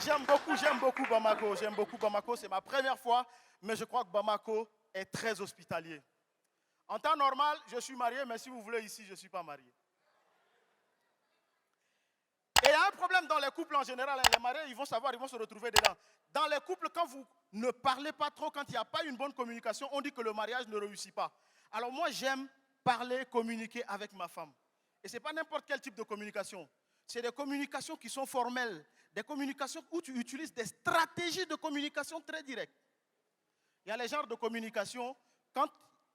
J'aime beaucoup Bamako. J'aime beaucoup Bamako. C'est ma première fois, mais je crois que Bamako est très hospitalier. En temps normal, je suis marié, mais si vous voulez ici, je ne suis pas marié. Et il y a un problème dans les couples en général. Les mariés, ils vont savoir, ils vont se retrouver dedans. Dans les couples, quand vous ne parlez pas trop, quand il n'y a pas une bonne communication, on dit que le mariage ne réussit pas. Alors moi, j'aime parler, communiquer avec ma femme. Et ce n'est pas n'importe quel type de communication. C'est des communications qui sont formelles. Des communications où tu utilises des stratégies de communication très directes. Il y a les genres de communication, quand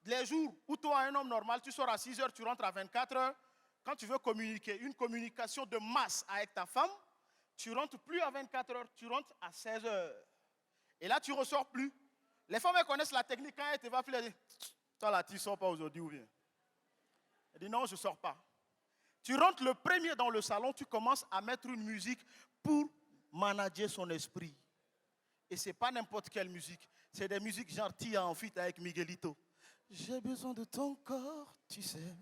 les jours où toi, un homme normal, tu sors à 6 heures, tu rentres à 24 heures, quand tu veux communiquer, une communication de masse avec ta femme, tu rentres plus à 24 heures, tu rentres à 16 heures. Et là, tu ne ressors plus. Les femmes, elles connaissent la technique. Quand elles te va appeler, elles disent, toi là, tu ne sors pas aujourd'hui ou bien? Elle dit, non, je ne sors pas. Tu rentres le premier dans le salon, tu commences à mettre une musique pour manager son esprit. Et ce n'est pas n'importe quelle musique. C'est des musiques genre Tia en feat avec Miguelito. J'ai besoin de ton corps, tu sais.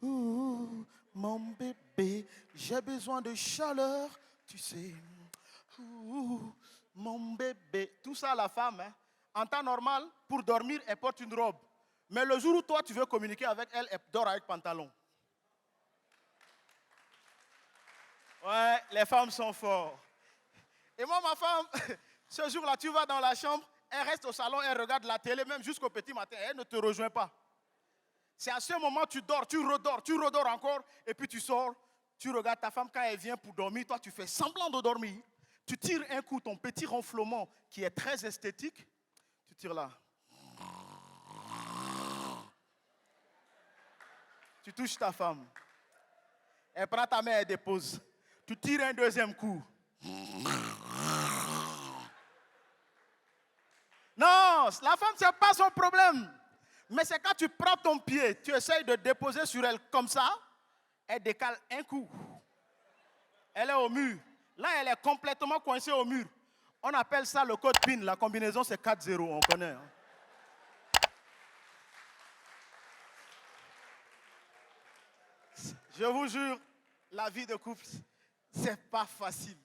Ouh, mon bébé, j'ai besoin de chaleur, tu sais. Ouh, mon bébé. Tout ça, la femme, hein, en temps normal, pour dormir, elle porte une robe. Mais le jour où toi, tu veux communiquer avec elle, elle dort avec pantalon. Ouais, les femmes sont fortes. Et moi, ma femme, ce jour-là, tu vas dans la chambre, elle reste au salon, elle regarde la télé, même jusqu'au petit matin, elle ne te rejoint pas. C'est à ce moment tu dors, tu redors encore, et puis tu sors, tu regardes ta femme quand elle vient pour dormir, toi tu fais semblant de dormir, tu tires un coup, ton petit ronflement qui est très esthétique, tu tires là. Tu touches ta femme. Elle prend ta main, elle dépose. Tu tires un deuxième coup. Non, la femme, ce n'est pas son problème. Mais c'est quand tu prends ton pied, tu essayes de déposer sur elle comme ça, elle décale un coup. Elle est au mur. Là, elle est complètement coincée au mur. On appelle ça le code PIN. La combinaison, c'est 4-0, on connaît. Hein? Je vous jure, la vie de couple, c'est pas facile.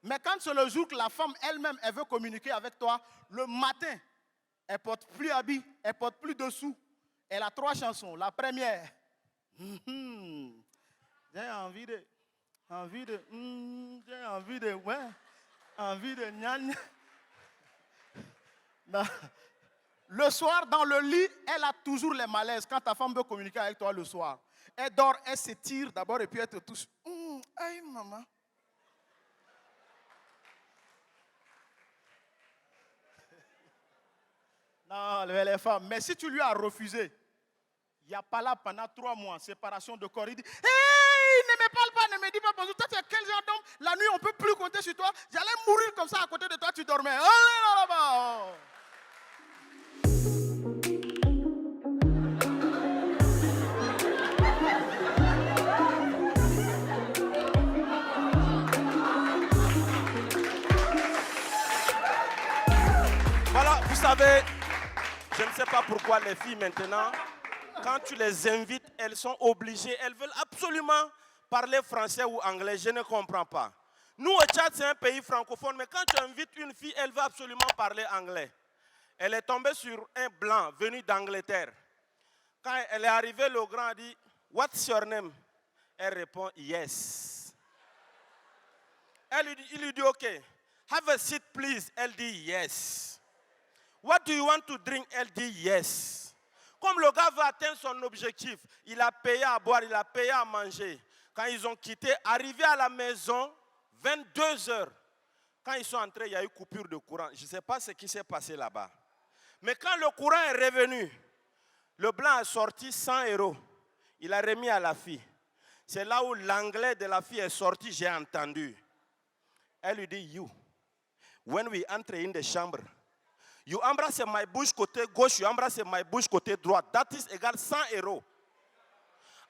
Mais quand c'est le jour que la femme elle-même, elle veut communiquer avec toi, le matin, elle porte plus habit, elle porte plus dessous. Elle a 3 chansons. La première, j'ai envie de, gnagne. Le soir, dans le lit, elle a toujours les malaises quand ta femme veut communiquer avec toi le soir. Elle dort, elle s'étire d'abord et puis elle te touche. Aïe, maman. Non, les femmes. Mais si tu lui as refusé, il n'y a pas là pendant 3 mois, séparation de corps. Il dit, hey, ne me parle pas, ne me dis pas bonjour. Toi, tu es quel genre d'homme? La nuit, on ne peut plus compter sur toi. J'allais mourir comme ça à côté de toi, tu dormais. Oh là là. Voilà, vous savez, je ne sais pas pourquoi les filles maintenant, quand tu les invites, elles sont obligées, elles veulent absolument parler français ou anglais, je ne comprends pas. Nous au Tchad, c'est un pays francophone, mais quand tu invites une fille, elle veut absolument parler anglais. Elle est tombée sur un blanc venu d'Angleterre. Quand elle est arrivée, le grand a dit, what's your name? Elle répond, yes. Il lui dit, ok, have a seat please. Elle dit, yes. What do you want to drink? Elle dit, yes. Comme le gars veut atteindre son objectif, il a payé à boire, il a payé à manger. Quand ils ont quitté, arrivé à la maison, 22 heures. Quand ils sont entrés, il y a eu coupure de courant. Je ne sais pas ce qui s'est passé là-bas. Mais quand le courant est revenu, le blanc a sorti 100 €. Il a remis à la fille. C'est là où l'anglais de la fille est sorti, j'ai entendu. Elle lui dit, you, when we enter in the chambre, you embrasse my bouche côté gauche, you embrasse my bouche côté droite. That is égal 100 €.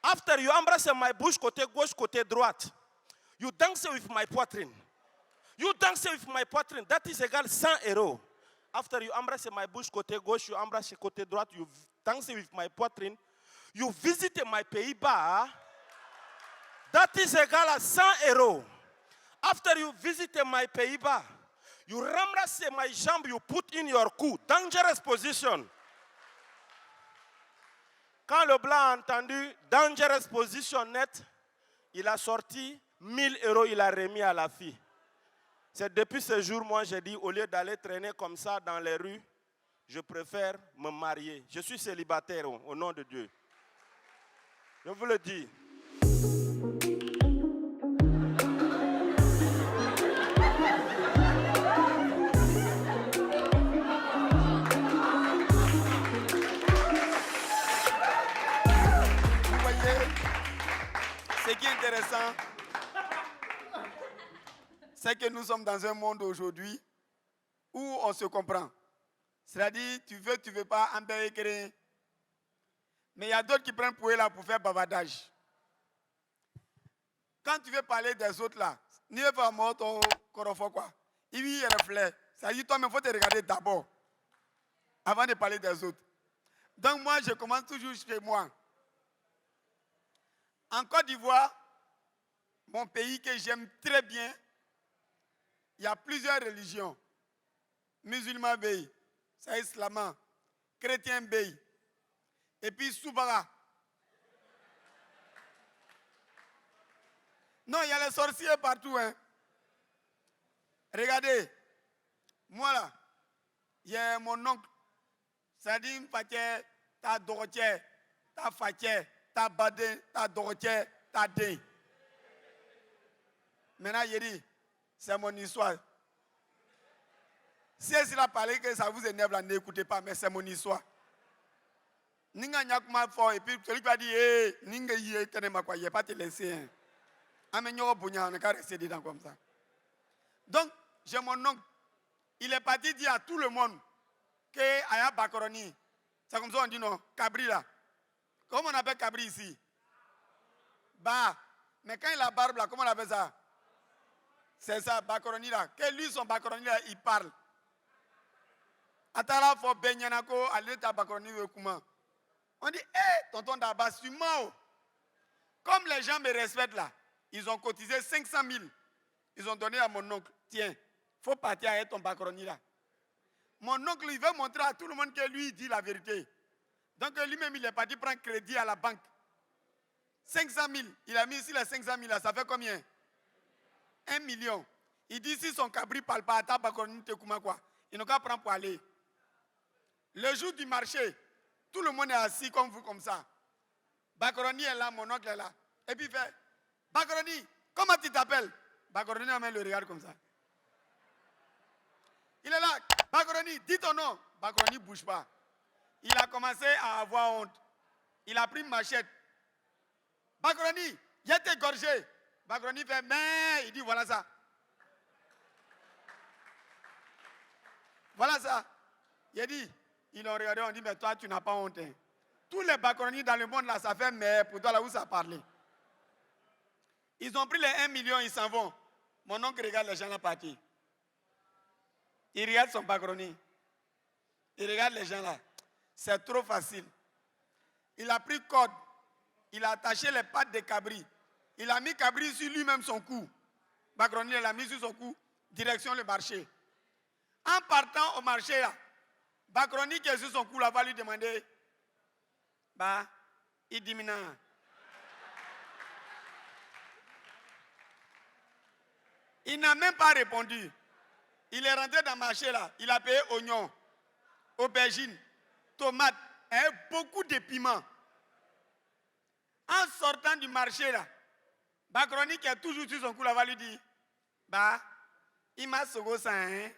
After you embrace my bouche côté gauche, côté droite, you dance with my poitrine. You dance with my poitrine. That is égal 100 €. After you embrace my bouche côté gauche, you embrace côté droite, you dance with my poitrine. You visit my Pays-Bas. That is égal à 100 €. After you visit my Pays-Bas, you ramasse my jambe, you put in your cou. Dangerous position. Quand le blanc a entendu dangerous position net, il a sorti 1000 euros, il a remis à la fille. C'est depuis ce jour, moi, j'ai dit, au lieu d'aller traîner comme ça dans les rues, je préfère me marier. Je suis célibataire au nom de Dieu. Je vous le dis. Vous voyez, ce qui est intéressant, c'est que nous sommes dans un monde aujourd'hui où on se comprend. C'est-à-dire, tu veux pas, un peu écrire. Mais il y a d'autres qui prennent pour eux là pour faire bavardage. Quand tu veux parler des autres là, n'y veux pas mort ton corofo quoi. Il y reflète. Ça dit toi-même, il faut te regarder d'abord avant de parler des autres. Donc moi, je commence toujours chez moi. En Côte d'Ivoire, mon pays que j'aime très bien, il y a plusieurs religions. Musulmans béi, c'est islamant, chrétien béi, et puis Soubara. Non, il y a les sorciers partout. Hein. Regardez, moi là, il y a mon oncle, ça dit ta dorotière, ta fatière, ta badin, ta dorotière, ta dé. Maintenant, il dit, c'est mon histoire. Si elle a parlé que ça vous énerve, n'écoutez pas, mais c'est mon histoire. Ninga nyakuma fort, et puis celui qui va dire, Ninga yé, tenez-moi quoi, il n'y a pas te laisser. Amenyo Bounya, on n'est qu'à rester dedans comme ça. Donc, j'ai mon oncle. Il est parti dire à tout le monde que Aya Bakoroni, c'est comme ça on dit non, Cabri là. Comment on appelle Cabri ici? Bah, mais quand il a barbe là, comment on appelle ça? C'est ça, Bakoroni là. Que lui, son Bakoroni là, il parle. Atara fo Benyanako, Aleta Bakoroni Wekuma. On dit, hé, tonton Daba, suis-moi. Comme les gens me respectent là, ils ont cotisé 500 000. Ils ont donné à mon oncle, tiens, il faut partir avec ton Bakoroni là. Mon oncle, il veut montrer à tout le monde que lui, il dit la vérité. Donc lui-même, il est parti prendre crédit à la banque. 500 000. Il a mis ici les 500 000 là, ça fait combien? 1 million. Il dit, si son cabri ne parle pas, à Bakoroni, te kuma quoi? Il n'a qu'à prendre pour aller. Le jour du marché, tout le monde est assis comme vous, comme ça. Bakoroni est là, mon oncle est là. Et puis il fait, Bakoroni, comment tu t'appelles? Bakoroni le regarde comme ça. Il est là, Bakoroni, dis ton nom. Bakoroni ne bouge pas. Il a commencé à avoir honte. Il a pris une machette. Bakoroni, il a été gorgé. Bakoroni fait, mais il dit, voilà ça. Voilà ça. Il a dit, ils l'ont regardé, on dit, mais toi, tu n'as pas honte. Hein. Tous les Bakoroni dans le monde, là, ça fait mais pour toi, là où ça parlait. Ils ont pris les 1 million, ils s'en vont. Mon oncle regarde les gens là partis. Il regarde son Bakoroni. Il regarde les gens là. C'est trop facile. Il a pris corde. Il a attaché les pattes de Cabri. Il a mis Cabri sur lui-même son cou. Bakoroni, il l'a mis sur son cou. Direction le marché. En partant au marché là, Bakoroni qui est sur son cou là va lui demander, bah, il dit maintenant. Il n'a même pas répondu. Il est rentré dans le marché là. Il a payé oignons, aubergines, tomates et beaucoup de piments. En sortant du marché là, Bakoroni qui est toujours sur son cou là va lui dire, bah, il m'a sauvé ça, hein.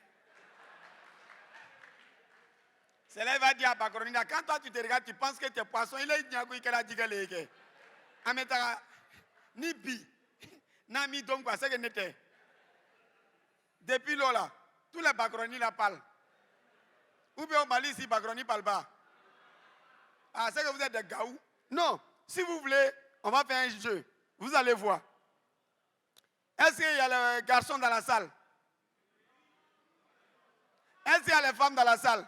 C'est là il va dire à Bakoroni, quand toi tu te regardes, tu penses que tu es poisson, il est dit qu'il a dit que les Ametara, ni bi, nami donc quoi, c'est que n'était. Depuis là, tous les Bakoroni là parlent. Ou bien au Mali, si Bakoroni ne parle pas. Ah, c'est que vous êtes des gaou? Non. Si vous voulez, on va faire un jeu. Vous allez voir. Est-ce qu'il y a les garçons dans la salle? Est-ce qu'il y a les femmes dans la salle?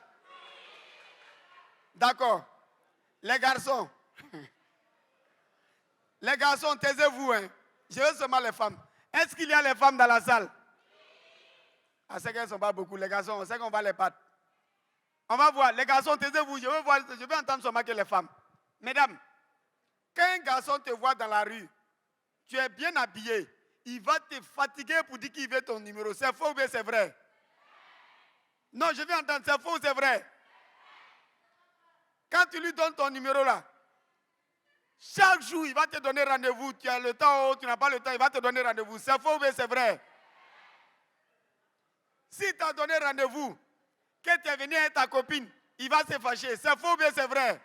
D'accord. Les garçons. Les garçons, taisez-vous. Hein. Je veux seulement les femmes. Est-ce qu'il y a les femmes dans la salle? Ah, c'est qu'elles ne sont pas beaucoup. Les garçons, on sait qu'on va les battre. On va voir. Les garçons, taisez-vous. Je vais entendre seulement que les femmes. Mesdames, quand un garçon te voit dans la rue, tu es bien habillé, il va te fatiguer pour dire qu'il veut ton numéro. C'est faux ou bien c'est vrai? Non, je vais entendre, c'est faux ou c'est vrai? Quand tu lui donnes ton numéro là, chaque jour, il va te donner rendez-vous. Tu as le temps ou tu n'as pas le temps, il va te donner rendez-vous. C'est faux ou bien c'est vrai? Si tu as donné rendez-vous, que tu es venu avec ta copine, il va se fâcher. C'est faux ou bien c'est vrai?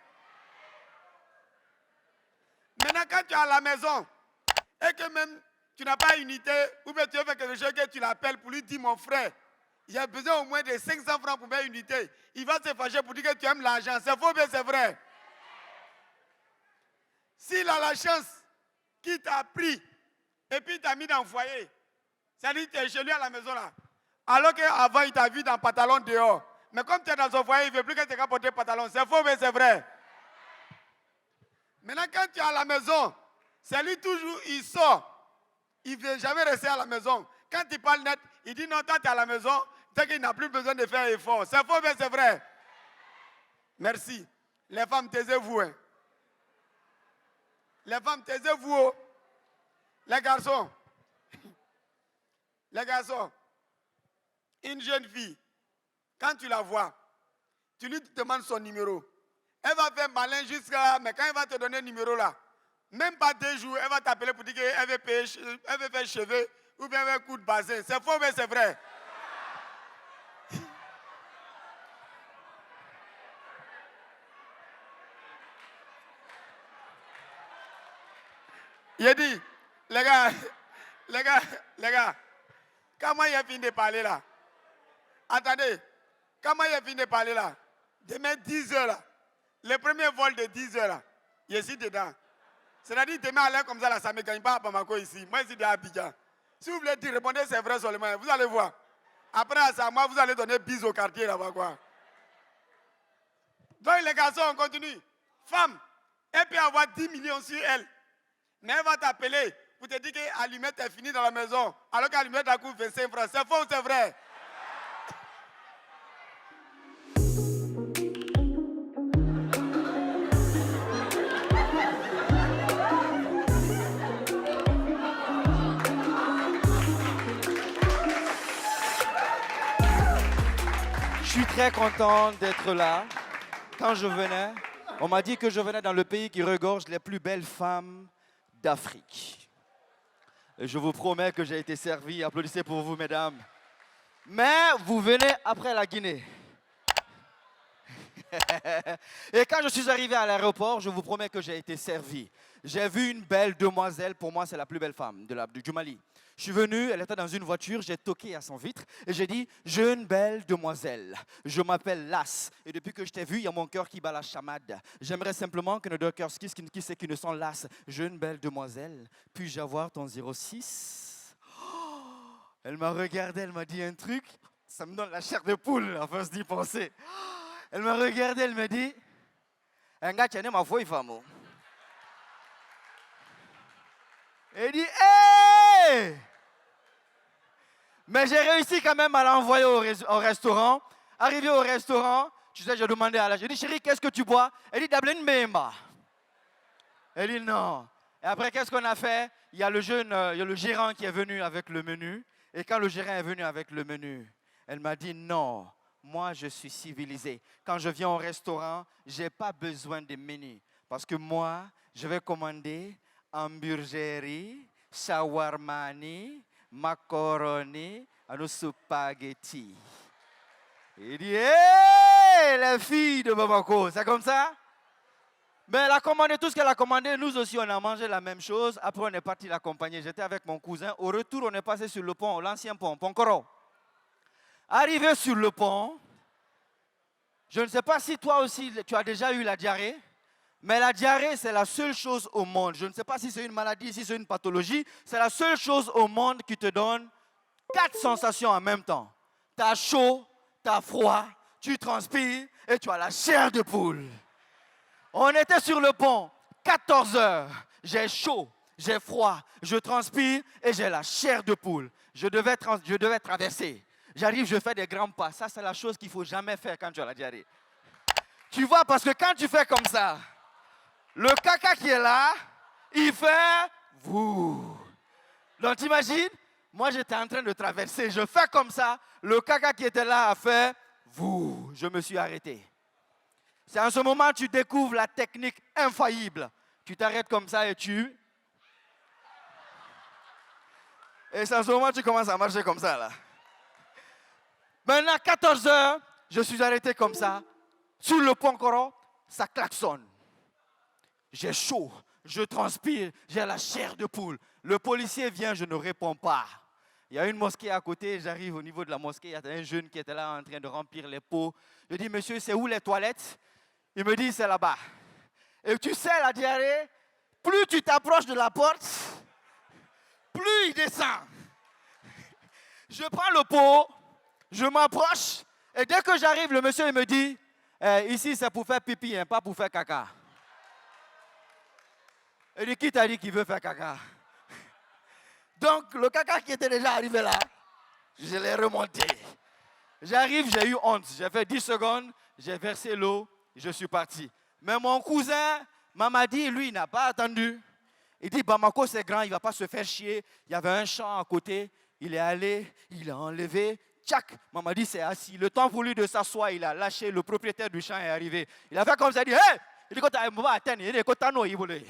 Maintenant, quand tu es à la maison et que même tu n'as pas unité, ou bien tu veux faire quelque chose que tu l'appelles pour lui dire mon frère, il a besoin au moins de 500 francs pour faire unité. Il va se fâcher pour dire que tu aimes l'argent. C'est faux ou bien c'est vrai? S'il a la chance qu'il t'a pris et puis il t'a mis dans le foyer, c'est-à-dire que tu es chez lui à la maison là, alors qu'avant il t'a vu dans le pantalon dehors. Mais comme tu es dans son foyer, il ne veut plus que tu aies porter le pantalon. C'est faux ou bien c'est vrai? Maintenant, quand tu es à la maison, c'est lui toujours, il sort. Il ne veut jamais rester à la maison. Quand il parle net, il dit non, toi tu es à la maison, c'est qu'il n'a plus besoin de faire effort. C'est faux ou bien c'est vrai? Merci. Les femmes, taisez-vous. Hein. Les femmes, taisez-vous. Oh. Les garçons. Les garçons. Une jeune fille, quand tu la vois, tu lui demandes son numéro. Elle va faire malin jusqu'à là, mais quand elle va te donner le numéro là, même pas 2 jours, elle va t'appeler pour dire qu'elle veut payer, elle veut faire cheveux ou bien un coup de bassin. C'est faux, mais c'est vrai. Il a dit, les gars, comment il a fini de parler là? Attendez, comment il a fini de parler là? Demain 10 heures là, le premier vol de 10 heures là, il est ici dedans. C'est-à-dire, demain à l'air comme ça là, ça ne me gagne pas à Bamako ici. Moi ici de Abidjan. Si vous voulez dire, répondez c'est vrai seulement, vous allez voir. Après à ça, moi vous allez donner bis au quartier là-bas quoi. Donc les garçons, on continue. Femme, elle peut avoir 10 millions sur elle. Mais elle va t'appeler pour te dire qu'Allumette est finie dans la maison. Alors qu'Allumette a coûté 25 francs. C'est faux ou c'est vrai? Je suis très content d'être là. Quand je venais, on m'a dit que je venais dans le pays qui regorge les plus belles femmes d'Afrique. Et je vous promets que j'ai été servi. Applaudissez pour vous, mesdames. Mais vous venez après la Guinée. Et quand je suis arrivé à l'aéroport, je vous promets que j'ai été servi. J'ai vu une belle demoiselle. Pour moi, c'est la plus belle femme du Mali. Je suis venu, elle était dans une voiture, j'ai toqué à son vitre et j'ai dit « Jeune belle demoiselle, je m'appelle Las et depuis que je t'ai vu, il y a mon cœur qui bat la chamade. J'aimerais simplement que nos deux cœurs se kissent, qui c'est qui ne sont Las. Jeune belle demoiselle, puis-je avoir ton 06 ?» Elle m'a regardé, elle m'a dit un truc, ça me donne la chair de poule à force d'y penser. Elle m'a regardé, elle m'a dit « Un gars, tu as ma voix, il va moi. » Elle dit « Hey !» Mais j'ai réussi quand même à l'envoyer au restaurant. Arrivé au restaurant, tu sais, j'ai demandé à la... J'ai dit « Chérie, qu'est-ce que tu bois ?» Elle dit « Dablin Bemba. » Elle dit « Non. » Et après, qu'est-ce qu'on a fait? Il y a le gérant qui est venu avec le menu. Et quand le gérant est venu avec le menu, elle m'a dit « Non, moi je suis civilisée. Quand je viens au restaurant, je n'ai pas besoin de menu. Parce que moi, je vais commander hamburgerie, shawarmani, macaroni, nos spaghetti. » Il dit, hé, les filles de Bamako, c'est comme ça? Mais elle a commandé tout ce qu'elle a commandé. Nous aussi, on a mangé la même chose. Après, on est parti l'accompagner. J'étais avec mon cousin. Au retour, on est passé sur le pont, l'ancien pont, Ponkoro. Arrivé sur le pont, je ne sais pas si toi aussi, tu as déjà eu la diarrhée. Mais la diarrhée, c'est la seule chose au monde. Je ne sais pas si c'est une maladie, si c'est une pathologie. C'est la seule chose au monde qui te donne 4 sensations en même temps. Tu as chaud, tu as froid, tu transpires et tu as la chair de poule. On était sur le pont, 14 heures. J'ai chaud, j'ai froid, je transpire et j'ai la chair de poule. Je devais traverser. J'arrive, je fais des grands pas. Ça, c'est la chose qu'il ne faut jamais faire quand tu as la diarrhée. Tu vois, parce que quand tu fais comme ça, le caca qui est là, il fait vous. Donc, t'imagines, moi, j'étais en train de traverser. Je fais comme ça. Le caca qui était là a fait vous. Je me suis arrêté. C'est en ce moment que tu découvres la technique infaillible. Tu t'arrêtes comme ça et tu... Et c'est en ce moment que tu commences à marcher comme ça, là. Maintenant, 14 heures, je suis arrêté comme ça. Sur le pont Coro, ça klaxonne. J'ai chaud, je transpire, j'ai la chair de poule. Le policier vient, je ne réponds pas. Il y a une mosquée à côté, j'arrive au niveau de la mosquée, il y a un jeune qui était là en train de remplir les pots. Je dis, monsieur, c'est où les toilettes? Il me dit, c'est là-bas. Et tu sais, la diarrhée, plus tu t'approches de la porte, plus il descend. Je prends le pot, je m'approche, et dès que j'arrive, le monsieur il me dit, ici c'est pour faire pipi, hein, pas pour faire caca. Il dit, qui t'a dit qu'il veut faire caca? Donc, le caca qui était déjà arrivé là, je l'ai remonté. J'arrive, j'ai eu honte. J'ai fait 10 secondes, j'ai versé l'eau, je suis parti. Mais mon cousin, Mamadi, lui, il n'a pas attendu. Il dit, Bamako, c'est grand, il ne va pas se faire chier. Il y avait un champ à côté. Il est allé, il a enlevé. Tchac, Mamadi s'est assis. Le temps voulu de s'asseoir, il a lâché. Le propriétaire du champ est arrivé. Il a fait comme ça, il dit, hey! Il dit, quand tu vas atteindre, il dit, quand tu as il voulait.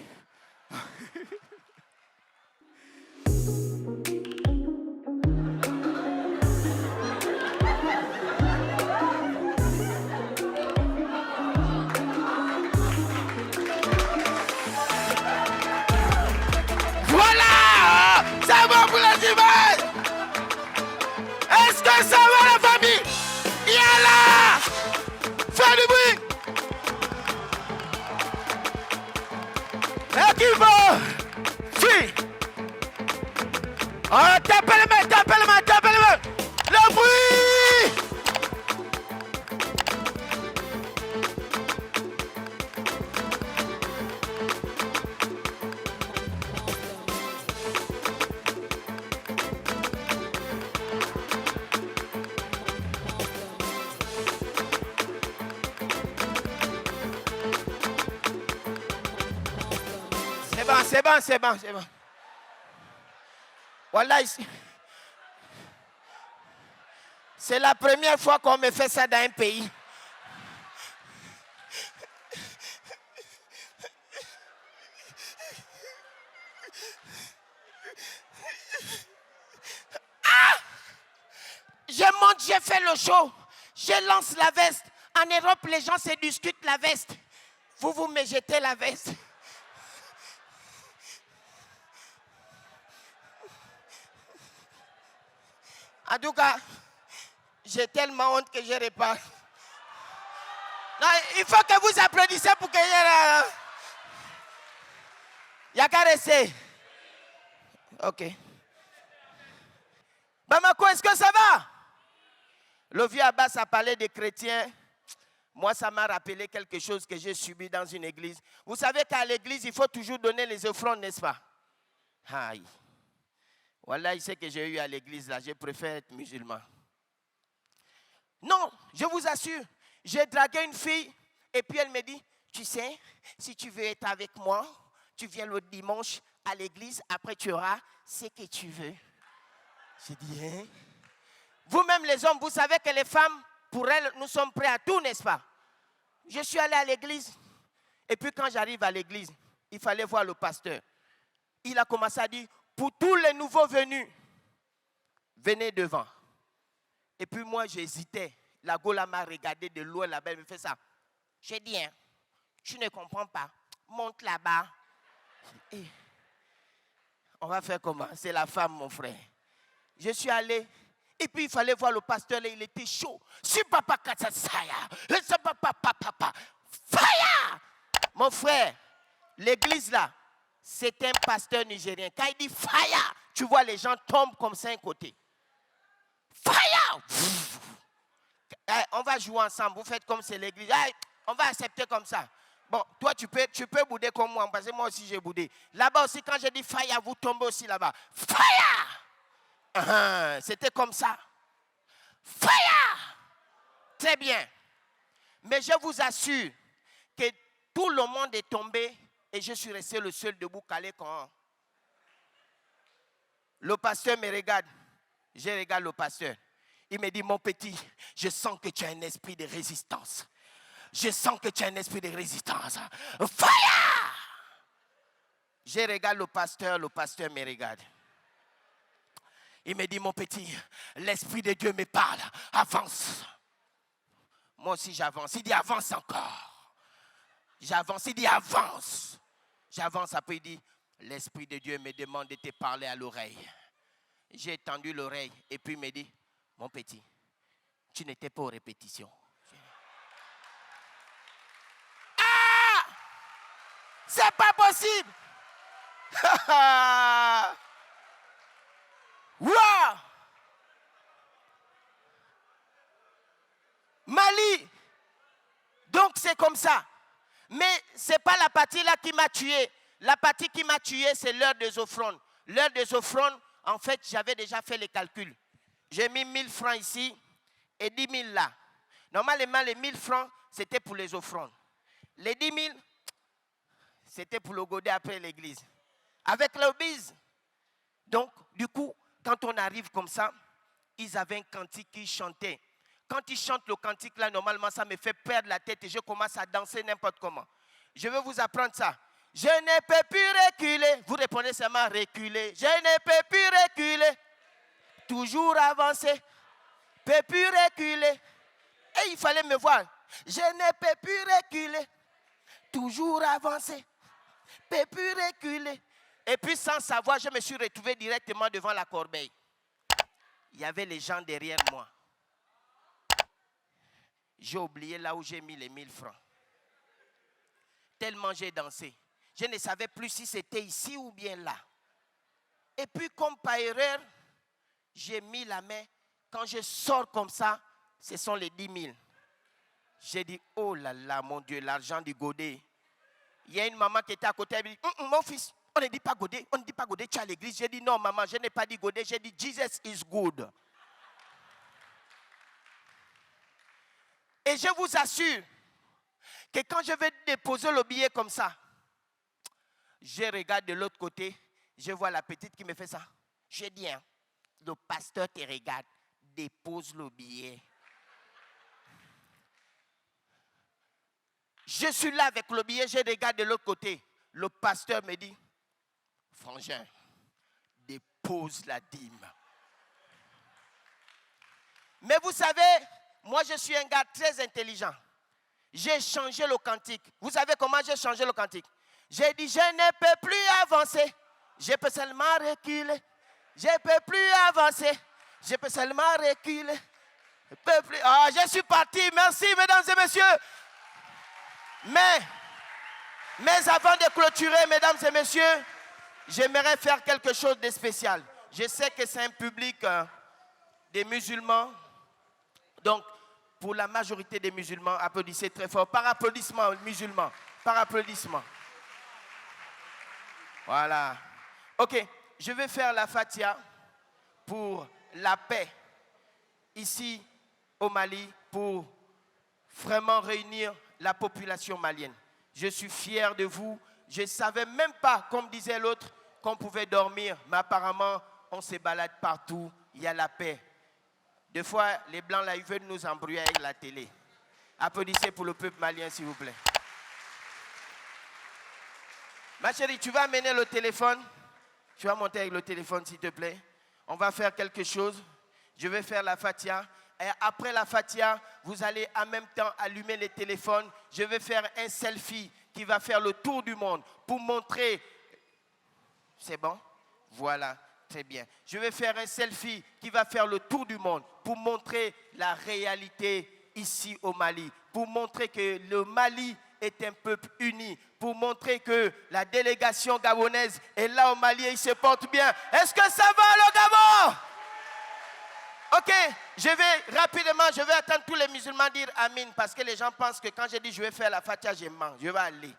Voilà! C'est bon pour les images! Est-ce que ça va la famille? Yalla! Fais du bruit! Et qui va? Si! Oh, tapez les mains, tapez les mains, tapez les mains! Le bruit! C'est bon. Voilà ici. C'est la première fois qu'on me fait ça dans un pays. Je monte, j'ai fait le show. Je lance la veste. En Europe, les gens se discutent la veste. Vous me jetez la veste. En tout cas, j'ai tellement honte que je répare. Non, il faut que vous applaudissez pour que il y a qu'à rester. Ok. Bamako, est-ce que ça va? Le vieux Abbas a parlé des chrétiens. Moi, ça m'a rappelé quelque chose que j'ai subi dans une église. Vous savez qu'à l'église, il faut toujours donner les offrandes, n'est-ce pas? Aïe. Voilà, il sait que j'ai eu à l'église là, je préfère être musulman. Non, je vous assure, j'ai dragué une fille et puis elle me dit, tu sais, si tu veux être avec moi, tu viens le dimanche à l'église, après tu auras ce que tu veux. J'ai dit, hein? Vous-même les hommes, vous savez que les femmes, pour elles, nous sommes prêts à tout, n'est-ce pas? Je suis allé à l'église et puis quand j'arrive à l'église, il fallait voir le pasteur. Il a commencé à dire, pour tous les nouveaux venus, venez devant. Et puis moi, j'hésitais. La Gola m'a regardé de loin là-bas, elle me fait ça. J'ai dit, hein, tu ne comprends pas. Monte là-bas. Hey, on va faire comment? C'est la femme, mon frère. Je suis allé. Et puis, il fallait voir le pasteur, là, il était chaud. Si papa katsasaya, papa, fire! Mon frère, l'église là, c'est un pasteur nigérien. Quand il dit fire, tu vois les gens tombent comme ça un côté. Fire! On va jouer ensemble. Vous faites comme c'est l'église. On va accepter comme ça. Bon, toi, tu peux bouder comme moi, parce que moi aussi, j'ai boudé. Là-bas aussi, quand j'ai dit fire, vous tombez aussi là-bas. Fire! C'était comme ça. Fire! Très bien. Mais je vous assure que tout le monde est tombé et je suis resté le seul debout calé quand le pasteur me regarde. Je regarde le pasteur. Il me dit, mon petit, je sens que tu as un esprit de résistance. Je sens que tu as un esprit de résistance. Fire! Je regarde le pasteur me regarde. Il me dit, mon petit, l'Esprit de Dieu me parle. Avance. Moi aussi, j'avance. Il dit, avance encore. J'avance. Il dit, avance. J'avance. Après, il dit, l'Esprit de Dieu me demande de te parler à l'oreille. J'ai tendu l'oreille. Et puis, il me dit, mon petit, tu n'étais pas aux répétitions. Ah! C'est pas possible. Wow! Mali. Donc c'est comme ça. Mais ce n'est pas la partie là qui m'a tué. La partie qui m'a tué, c'est l'heure des offrandes. L'heure des offrandes, en fait, j'avais déjà fait les calculs. J'ai mis 1000 francs ici et 10 000 là. Normalement, les 1000 francs, c'était pour les offrandes. Les 10 000, c'était pour le godet après l'église. Avec l'obise. Donc, du coup, quand on arrive comme ça, ils avaient un cantique qu'ils chantaient. Quand ils chantent le cantique là, normalement, ça me fait perdre la tête et je commence à danser n'importe comment. Je vais vous apprendre ça. Je ne peux plus reculer. Vous répondez seulement reculer. Je ne peux plus reculer. Toujours avancer. Peux plus reculer. Et il fallait me voir. Je ne peux plus reculer. Toujours avancer. Peux plus reculer. Et puis sans savoir, je me suis retrouvé directement devant la corbeille. Il y avait les gens derrière moi. J'ai oublié là où j'ai mis les 1000 francs. Tellement j'ai dansé. Je ne savais plus si c'était ici ou bien là. Et puis comme par erreur, j'ai mis la main. Quand je sors comme ça, ce sont les 10 000. J'ai dit, oh là là, mon Dieu, l'argent du godet. Il y a une maman qui était à côté, elle me dit, mon fils, on ne dit pas godet, on ne dit pas godet, tu es à l'église. J'ai dit, non maman, je n'ai pas dit godet, j'ai dit, Jesus is good. Et je vous assure que quand je vais déposer le billet comme ça, je regarde de l'autre côté, je vois la petite qui me fait ça. Je dis, hein, le pasteur te regarde, dépose le billet. Je suis là avec le billet, je regarde de l'autre côté. Le pasteur me dit, frangin, dépose la dîme. Mais vous savez, moi je suis un gars très intelligent. J'ai changé le cantique. Vous savez comment j'ai changé le cantique? J'ai dit, je ne peux plus avancer. Je peux seulement reculer. Je ne peux plus avancer. Je peux seulement reculer. Je peux plus. Ah, je suis parti. Merci, mesdames et messieurs. Mais avant de clôturer, mesdames et messieurs, j'aimerais faire quelque chose de spécial. Je sais que c'est un public des musulmans. Donc, pour la majorité des musulmans, applaudissez très fort. Par applaudissement, musulmans. Par applaudissement. Voilà. Ok, je vais faire la Fatiha pour la paix ici au Mali, pour vraiment réunir la population malienne. Je suis fier de vous. Je ne savais même pas, comme disait l'autre, qu'on pouvait dormir. Mais apparemment, on se balade partout. Il y a la paix. Des fois, les Blancs, là, ils veulent nous embrouiller avec la télé. Applaudissez pour le peuple malien, s'il vous plaît. Ma chérie, tu vas amener le téléphone. Tu vas monter avec le téléphone, s'il te plaît. On va faire quelque chose. Je vais faire la Fatiha. Et après la Fatiha, vous allez en même temps allumer les téléphones. Je vais faire un selfie qui va faire le tour du monde pour montrer. C'est bon? Voilà, très bien. Je vais faire un selfie qui va faire le tour du monde pour montrer la réalité ici au Mali. Pour montrer que le Mali est un peuple uni. Pour montrer que la délégation gabonaise est là au Mali et il se porte bien. Est-ce que ça va le Gabon? Ok, je vais rapidement, je vais attendre tous les musulmans dire Amin parce que les gens pensent que quand je dis je vais faire la Fatiha, je mens. Je vais aller.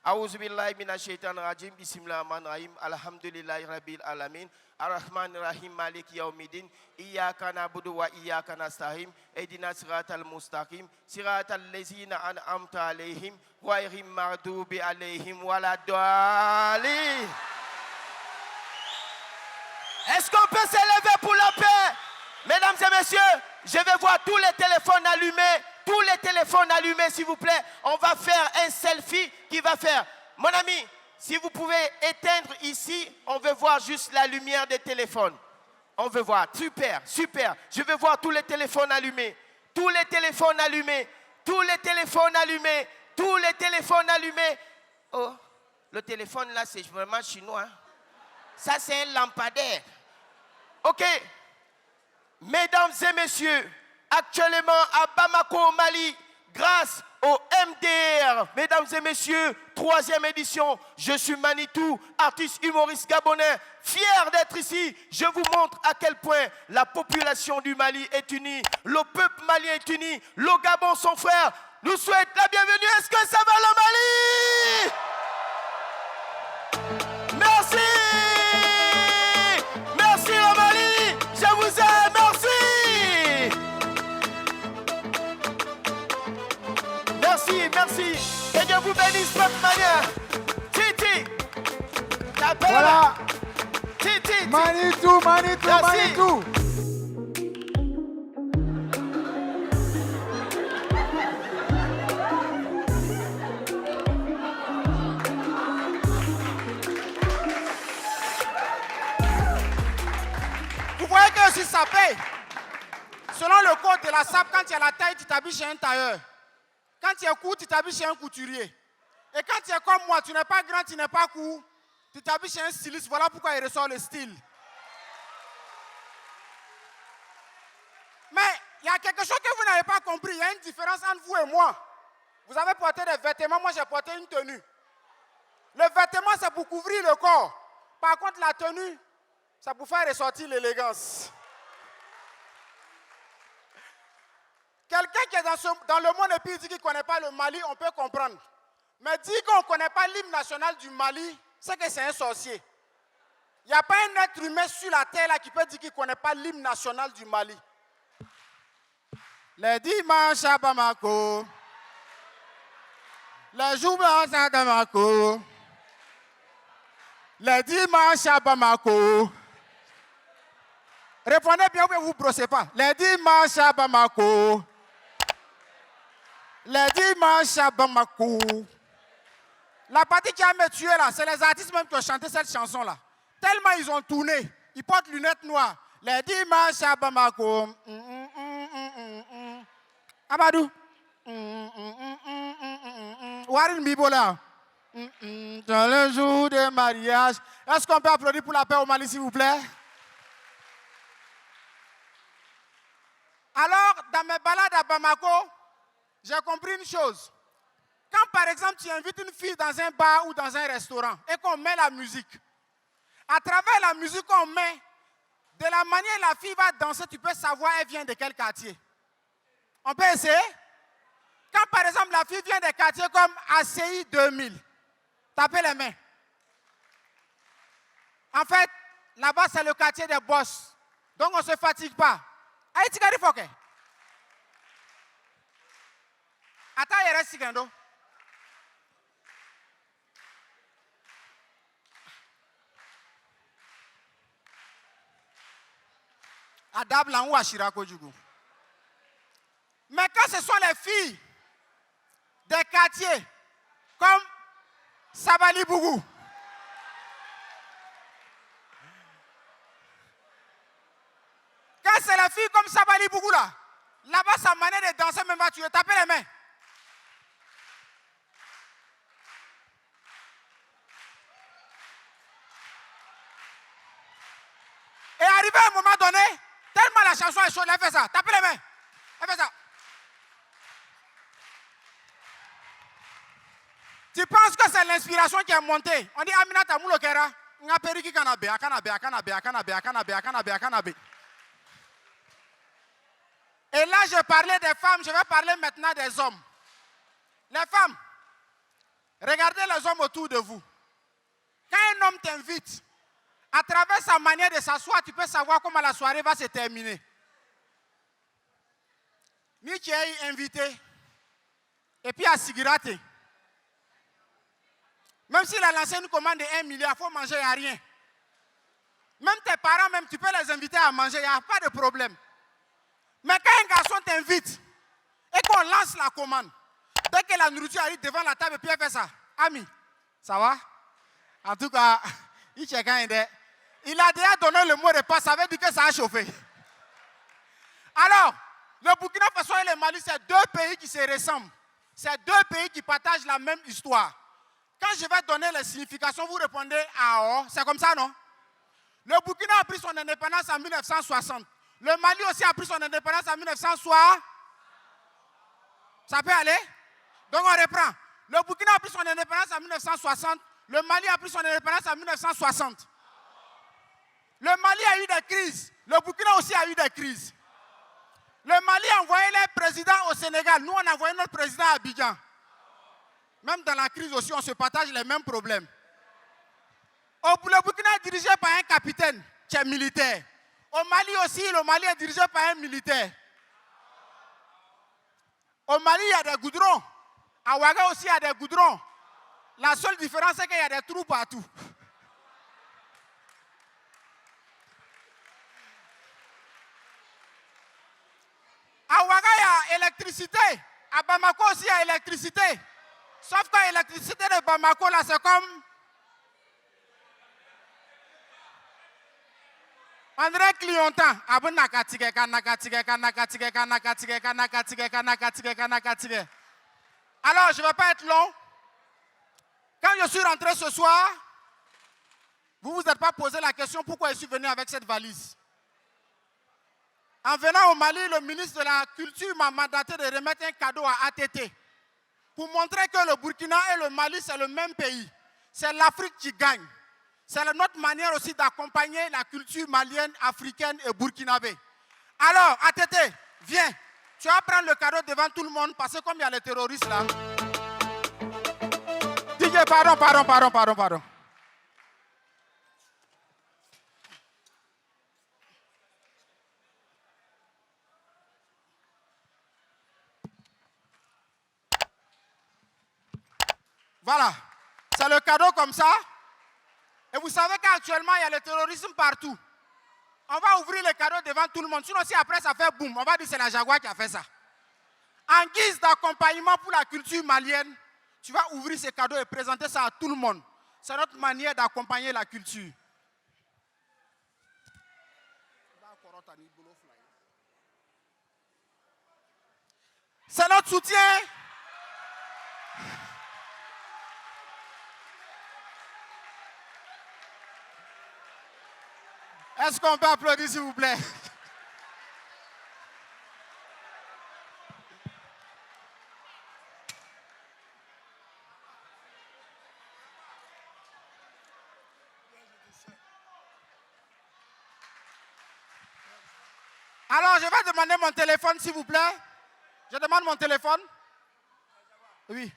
A'udhu billahi minash shaitanir rajim. Bismillahirrahmanirrahim. Alhamdulillahi rabbil alamin. Ar-Rahmanir Rahim. Maliki yawmiddin. Iyyaka na'budu wa iyyaka nasta'in. Ihdina siratal mustaqim. Siratal ladzina an'amta alaihim ghayril maghdubi alaihim waladdallin. Est-ce qu'on peut s'élever pour la paix? Mesdames et messieurs, je vais voir tous les téléphones allumés. Tous les téléphones allumés, s'il vous plaît. On va faire un selfie qui va faire. Mon ami, si vous pouvez éteindre ici, on veut voir juste la lumière des téléphones. On veut voir. Super, super. Je veux voir tous les téléphones allumés. Tous les téléphones allumés. Tous les téléphones allumés. Tous les téléphones allumés. Oh, le téléphone là, c'est vraiment chinois. Ça, c'est un lampadaire. Ok. Mesdames et messieurs, actuellement à Bamako, au Mali, grâce au MDR, mesdames et messieurs, 3e édition, je suis Manitou, artiste humoriste gabonais, fier d'être ici. Je vous montre à quel point la population du Mali est unie, le peuple malien est uni, le Gabon, son frère, nous souhaite la bienvenue. Est-ce que ça va le Mali? Merci! Merci le Mali! Je vous aime, merci! Merci, merci. Que Dieu vous bénisse, peuple malien. Titi. T'appelles Voilà. Titi. Manitou, Manitou, Merci. Manitou. Vous voyez que si ça paye, selon le code de la SAP, quand tu as la taille, tu t'habilles chez un tailleur. Quand tu es court, tu t'habilles chez un couturier. Et quand tu es comme moi, tu n'es pas grand, tu n'es pas court, tu t'habilles chez un styliste. Voilà pourquoi il ressort le style. Mais il y a quelque chose que vous n'avez pas compris. Il y a une différence entre vous et moi. Vous avez porté des vêtements, moi j'ai porté une tenue. Le vêtement, c'est pour couvrir le corps. Par contre, la tenue, c'est pour faire ressortir l'élégance. Quelqu'un qui est dans le monde et puis dit qu'il ne connaît pas le Mali, on peut comprendre. Mais dire qu'on ne connaît pas l'hymne national du Mali, c'est que c'est un sorcier. Il n'y a pas un être humain sur la terre là, qui peut dire qu'il ne connaît pas l'hymne national du Mali. Les dimanches à Bamako, les jours blancs à Bamako, les dimanches à Bamako. Répondez bien ou bien vous ne brossez pas. Les dimanches à Bamako. Les dimanches à Bamako. La partie qui a me tué là, c'est les artistes même qui ont chanté cette chanson là. Tellement ils ont tourné, ils portent lunettes noires. Les dimanches à Bamako. Amadou. Warren Bibola. Dans le jour de mariage. Est-ce qu'on peut applaudir pour la paix au Mali, s'il vous plaît? Alors, dans mes balades à Bamako, j'ai compris une chose. Quand, par exemple, tu invites une fille dans un bar ou dans un restaurant et qu'on met la musique, à travers la musique qu'on met, de la manière dont la fille va danser, tu peux savoir elle vient de quel quartier. On peut essayer? Quand, par exemple, la fille vient des quartiers comme ACI 2000, tapez les mains. En fait, là-bas, c'est le quartier des boss. Donc, on ne se fatigue pas. Aïe, tu gagnes foke. Attends, il reste sigando. Adab là où Ashirako Djougou. Mais quand ce sont les filles des quartiers comme Sabali Bougou, quand c'est la fille comme Sabali Bougou là, là-bas sa manière de danser même va tuer. Tapez les mains. Et arrivé à un moment donné, tellement la chanson est chaude, elle fait ça. Tapez les mains. Elle fait ça. Tu penses que c'est l'inspiration qui est montée? On dit Aminata Moulokera, nga periki kanabe, akanabe, akanabe, akanabe, akanabe, akanabe, akanabe. Et là, je parlais des femmes, je vais parler maintenant des hommes. Les femmes, regardez les hommes autour de vous. Quand un homme t'invite, à travers sa manière de s'asseoir, tu peux savoir comment la soirée va se terminer. Ni tu es invité, et puis à Sigirate. Même s'il a lancé une commande de 1 milliard, il faut manger, il n'y a rien. Même tes parents, même, tu peux les inviter à manger, il n'y a pas de problème. Mais quand un garçon t'invite et qu'on lance la commande, dès que la nourriture arrive devant la table et puis elle fait ça, ami, ça va? En tout cas, il a déjà donné le mot de passe, ça veut dire que ça a chauffé. Alors, le Burkina Faso et le Mali, c'est deux pays qui se ressemblent. C'est deux pays qui partagent la même histoire. Quand je vais donner les significations, vous répondez à oh, c'est comme ça, non? Le Burkina a pris son indépendance en 1960. Le Mali aussi a pris son indépendance en 1960. Ça peut aller? Donc on reprend. Le Burkina a pris son indépendance en 1960. Le Mali a pris son indépendance en 1960. Le Mali a eu des crises. Le Burkina aussi a eu des crises. Le Mali a envoyé les présidents au Sénégal. Nous, on a envoyé notre président à Abidjan. Même dans la crise aussi, on se partage les mêmes problèmes. Le Burkina est dirigé par un capitaine qui est militaire. Au Mali aussi, le Mali est dirigé par un militaire. Au Mali, il y a des goudrons. À Ouaga aussi, il y a des goudrons. La seule différence, c'est qu'il y a des trous partout. À Ouaga, il y a électricité. À Bamako aussi, il y a électricité. Sauf que l'électricité de Bamako, là, c'est comme... André Cliontan. Alors, je ne vais pas être long. Quand je suis rentré ce soir, vous ne vous êtes pas posé la question pourquoi je suis venu avec cette valise. En venant au Mali, le ministre de la Culture m'a mandaté de remettre un cadeau à ATT pour montrer que le Burkina et le Mali, c'est le même pays. C'est l'Afrique qui gagne. C'est notre manière aussi d'accompagner la culture malienne, africaine et burkinabé. Alors, ATT, viens. Tu vas prendre le cadeau devant tout le monde parce que comme il y a les terroristes là. DJ, pardon. Voilà. C'est le cadeau comme ça. Et vous savez qu'actuellement, il y a le terrorisme partout. On va ouvrir le cadeau devant tout le monde. Sinon, si après ça fait boum, on va dire que c'est la Jaguar qui a fait ça. En guise d'accompagnement pour la culture malienne, tu vas ouvrir ce cadeau et présenter ça à tout le monde. C'est notre manière d'accompagner la culture. C'est notre soutien. Est-ce qu'on peut applaudir, s'il vous plaît? Alors, je vais demander mon téléphone, s'il vous plaît. Je demande mon téléphone. Oui.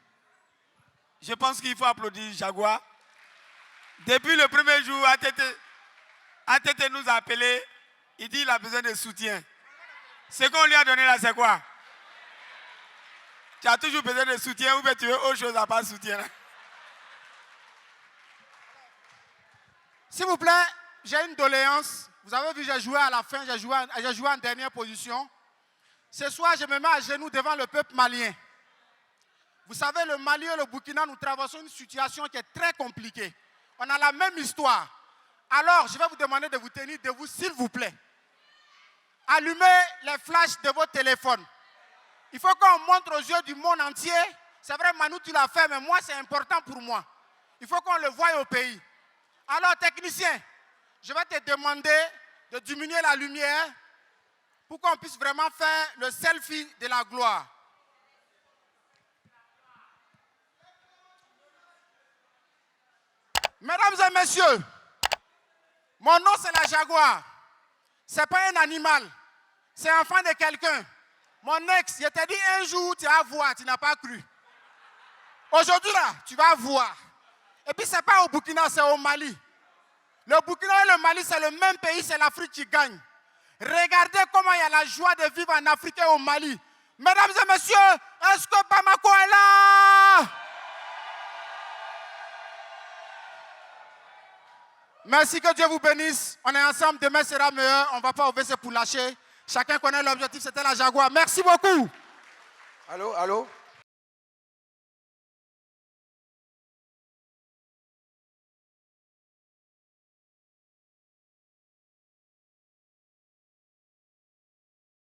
Je pense qu'il faut applaudir Jaguar. Depuis le premier jour, ATT nous a appelés. Il dit qu'il a besoin de soutien. Ce qu'on lui a donné là, c'est quoi? Tu as toujours besoin de soutien ou bien tu veux autre chose à part soutien? S'il vous plaît, j'ai une doléance. Vous avez vu, j'ai joué à la fin, j'ai joué en dernière position. Ce soir, je me mets à genoux devant le peuple malien. Vous savez, le Mali et le Burkina, nous traversons une situation qui est très compliquée. On a la même histoire. Alors, je vais vous demander de vous tenir debout, s'il vous plaît. Allumez les flashs de vos téléphones. Il faut qu'on montre aux yeux du monde entier. C'est vrai, Manu, tu l'as fait, mais moi, c'est important pour moi. Il faut qu'on le voie au pays. Alors, technicien, je vais te demander de diminuer la lumière pour qu'on puisse vraiment faire le selfie de la gloire. Mesdames et messieurs, mon nom c'est la Jaguar. Ce n'est pas un animal. C'est enfant de quelqu'un. Mon ex, je t'ai dit un jour, tu vas voir, tu n'as pas cru. Aujourd'hui, là, tu vas voir. Et puis, ce n'est pas au Burkina, c'est au Mali. Le Burkina et le Mali, c'est le même pays, c'est l'Afrique qui gagne. Regardez comment il y a la joie de vivre en Afrique et au Mali. Mesdames et messieurs, est-ce que Bamako est là? Merci, que Dieu vous bénisse. On est ensemble, demain sera meilleur. On ne va pas au WC pour lâcher. Chacun connaît l'objectif, c'était la Jaguar. Merci beaucoup. Allô, allô?